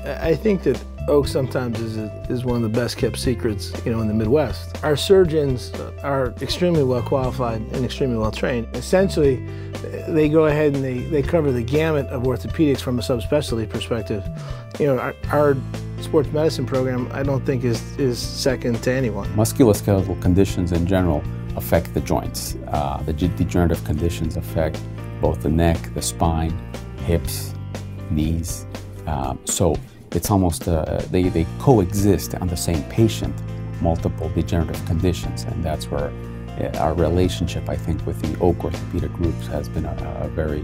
I think that oak sometimes is one of the best kept secrets, in the Midwest. Our surgeons are extremely well qualified and extremely well trained. Essentially, they go ahead and they cover the gamut of orthopedics from a subspecialty perspective. Our sports medicine program, I don't think is second to anyone. Musculoskeletal conditions in general affect the joints. The degenerative conditions affect both the neck, the spine, hips, knees. So it's almost, they coexist on the same patient, multiple degenerative conditions, and that's where our relationship, I think, with the Oak Orthopedic Groups has been a very,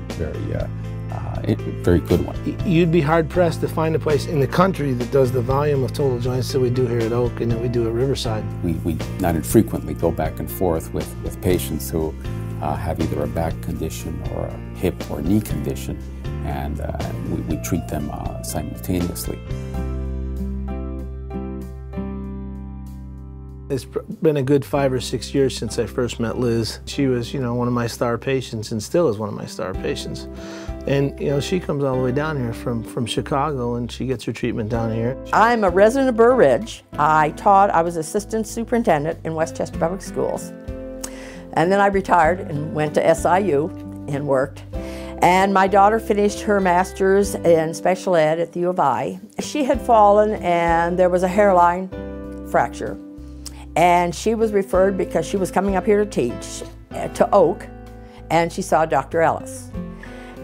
very good one. You'd be hard-pressed to find a place in the country that does the volume of total joints that we do here at Oak and that we do at Riverside. We not infrequently go back and forth with patients who have either a back condition or a hip or knee condition, and we treat them simultaneously. It's been a good 5 or 6 years since I first met Liz. She was, one of my star patients and still is one of my star patients. And, she comes all the way down here from Chicago and she gets her treatment down here. I'm a resident of Burr Ridge. I was assistant superintendent in Westchester Public Schools. And then I retired and went to SIU and worked. And my daughter finished her master's in special ed at the U of I. She had fallen and there was a hairline fracture. And she was referred because she was coming up here to teach to Oak, and she saw Dr. Ellis.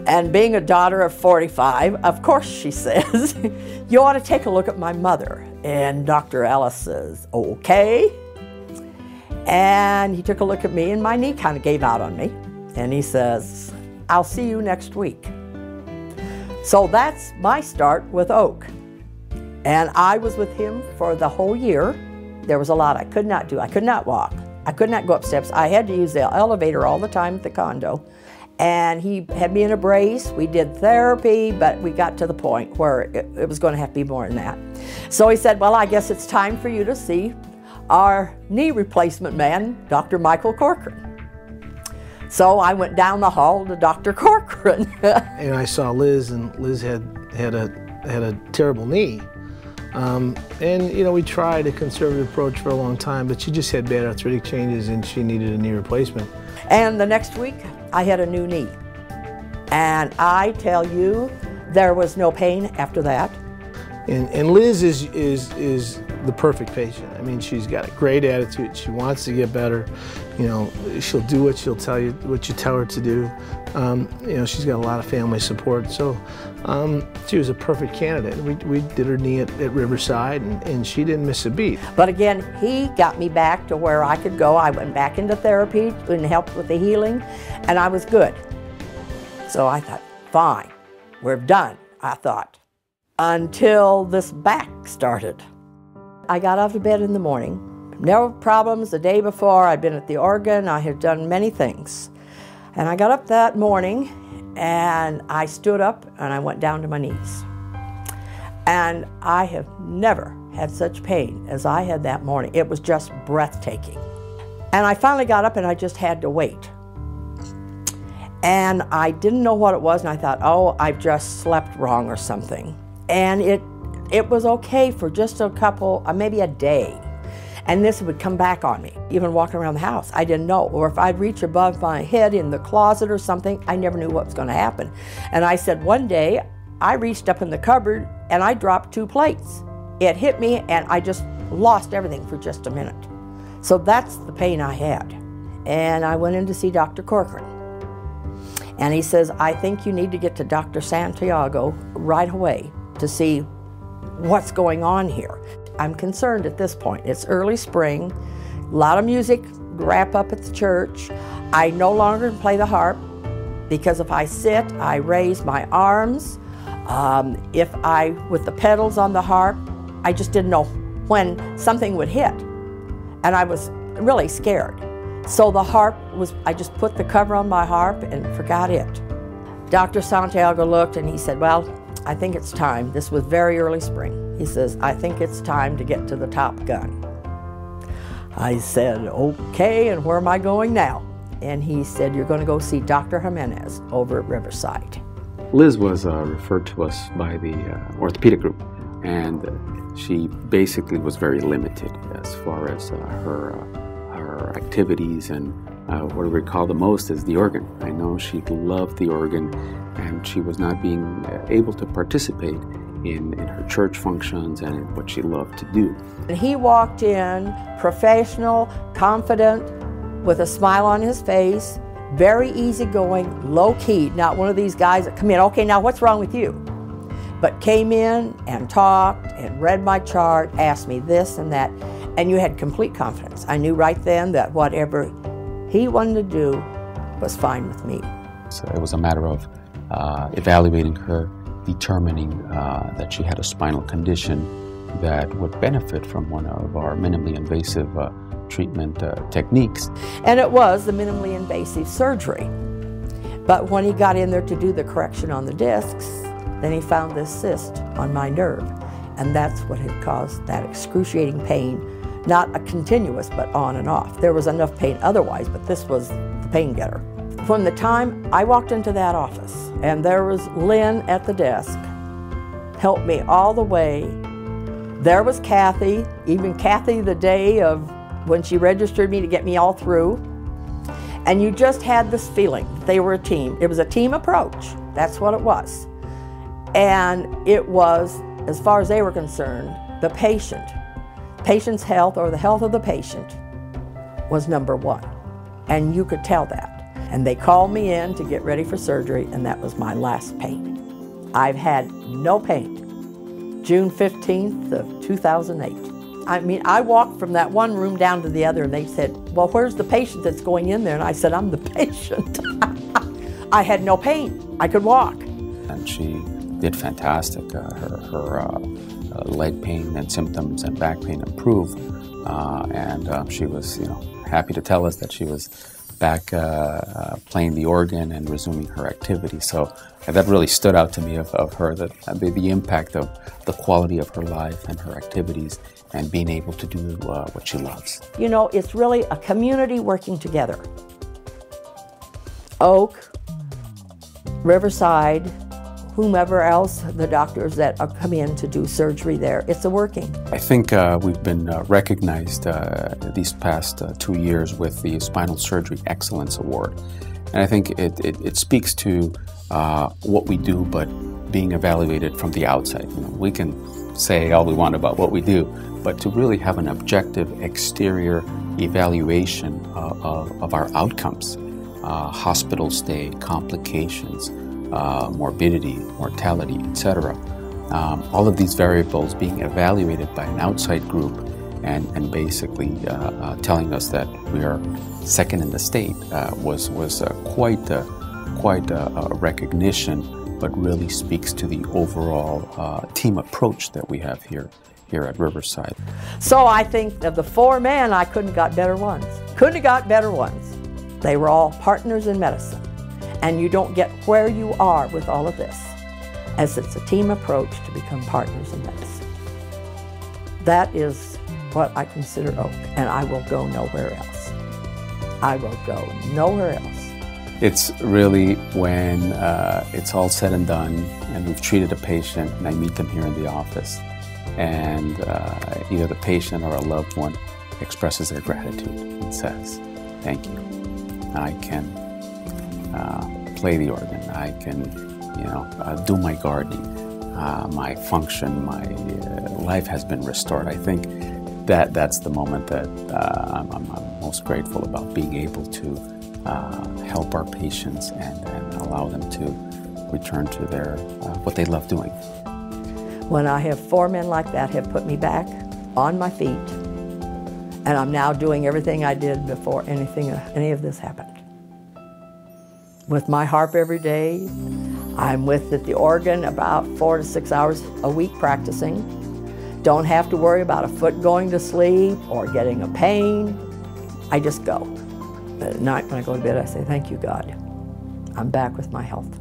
And being a daughter of 45, of course she says, you ought to take a look at my mother. And Dr. Ellis says, okay. And he took a look at me and my knee kind of gave out on me. And he says, I'll see you next week. So that's my start with Oak. And I was with him for the whole year. There was a lot I could not do. I could not walk. I could not go up steps. I had to use the elevator all the time at the condo. And he had me in a brace. We did therapy, but we got to the point where it was going to have to be more than that. So he said, well, I guess it's time for you to see our knee replacement man, Dr. Michael Corcoran. So I went down the hall to Dr. Corcoran. And I saw Liz, and Liz had a terrible knee. And we tried a conservative approach for a long time, but she just had bad arthritic changes and she needed a knee replacement. And the next week, I had a new knee. And I tell you, there was no pain after that. And Liz is the perfect patient. I mean, she's got a great attitude. She wants to get better. She'll do what she'll tell you, what you tell her to do. She's got a lot of family support. So she was a perfect candidate. We did her knee at Riverside, and she didn't miss a beat. But again, he got me back to where I could go. I went back into therapy and helped with the healing, and I was good. So I thought, fine, we're done, I thought. Until this back started. I got out of bed in the morning. No problems. The day before, I'd been at the organ. I had done many things. And I got up that morning, and I stood up, and I went down to my knees. And I have never had such pain as I had that morning. It was just breathtaking. And I finally got up, and I just had to wait. And I didn't know what it was, and I thought, oh, I've just slept wrong or something. And it was okay for just a couple, maybe a day. And this would come back on me, even walking around the house. I didn't know. Or if I'd reach above my head in the closet or something, I never knew what was going to happen. And I said one day, I reached up in the cupboard and I dropped 2 plates. It hit me and I just lost everything for just a minute. So that's the pain I had. And I went in to see Dr. Corcoran. And he says, I think you need to get to Dr. Santiago right away to see what's going on here. I'm concerned at this point. It's early spring, a lot of music wrap up at the church. I no longer play the harp because if I sit, I raise my arms. With the pedals on the harp, I just didn't know when something would hit. And I was really scared. So the harp I just put the cover on my harp and forgot it. Dr. Santiago looked and he said, well, I think it's time. This was very early spring. He says, I think it's time to get to the Top Gun. I said, okay, and where am I going now? And he said, you're going to go see Dr. Jimenez over at Riverside. Liz was referred to us by the orthopedic group. and she basically was very limited as far as her activities, and what I recall the most is the organ. I know she loved the organ, and she was not being able to participate in her church functions and in what she loved to do. And he walked in professional, confident, with a smile on his face, very easygoing, low-key, not one of these guys that come in, okay, now what's wrong with you? But came in and talked and read my chart, asked me this and that, and you had complete confidence. I knew right then that whatever he wanted to do was fine with me. So it was a matter of evaluating her, determining that she had a spinal condition that would benefit from one of our minimally invasive treatment techniques. And it was the minimally invasive surgery. But when he got in there to do the correction on the discs, then he found this cyst on my nerve. And that's what had caused that excruciating pain, not a continuous, but on and off. There was enough pain otherwise, but this was the pain getter. From the time I walked into that office, and there was Lynn at the desk, helped me all the way. There was Kathy, even Kathy the day of when she registered me to get me all through. And you just had this feeling that they were a team. It was a team approach. That's what it was. And it was, as far as they were concerned, the patient. Patient's health, or the health of the patient, was number one. And you could tell that. And they called me in to get ready for surgery, and that was my last pain. I've had no pain. June 15th of 2008. I mean, I walked from that one room down to the other, and they said, well, where's the patient that's going in there? And I said, I'm the patient. I had no pain. I could walk. And she did fantastic. Her leg pain and symptoms and back pain improved, and she was, happy to tell us that she was back playing the organ and resuming her activity. So that really stood out to me of her, that the impact of the quality of her life and her activities and being able to do what she loves. It's really a community working together. Oak, Riverside, whomever else, the doctors that come in to do surgery there, it's a working. I think we've been recognized these past 2 years with the Spinal Surgery Excellence Award. And I think it speaks to what we do, but being evaluated from the outside. We can say all we want about what we do, but to really have an objective exterior evaluation of our outcomes, hospital stay, complications, morbidity, mortality, etc. All of these variables being evaluated by an outside group and basically telling us that we are second in the state was quite a recognition, but really speaks to the overall team approach that we have here at Riverside. So I think of the 4 men, I couldn't have got better ones. Couldn't have got better ones. They were all partners in medicine. And you don't get where you are with all of this, as it's a team approach to become partners in medicine. That is what I consider Oak, and I will go nowhere else. I will go nowhere else. It's really when it's all said and done, and we've treated a patient, and I meet them here in the office, and either the patient or a loved one expresses their gratitude and says, thank you. I can play the organ. I can, do my gardening. My function, my life has been restored. I think that's the moment that I'm most grateful about, being able to help our patients and allow them to return to their what they love doing. When I have 4 men like that have put me back on my feet, and I'm now doing everything I did before any of this happened. With my harp every day, I'm with at the organ about 4 to 6 hours a week practicing. Don't have to worry about a foot going to sleep or getting a pain. I just go. But at night when I go to bed, I say, thank you, God. I'm back with my health.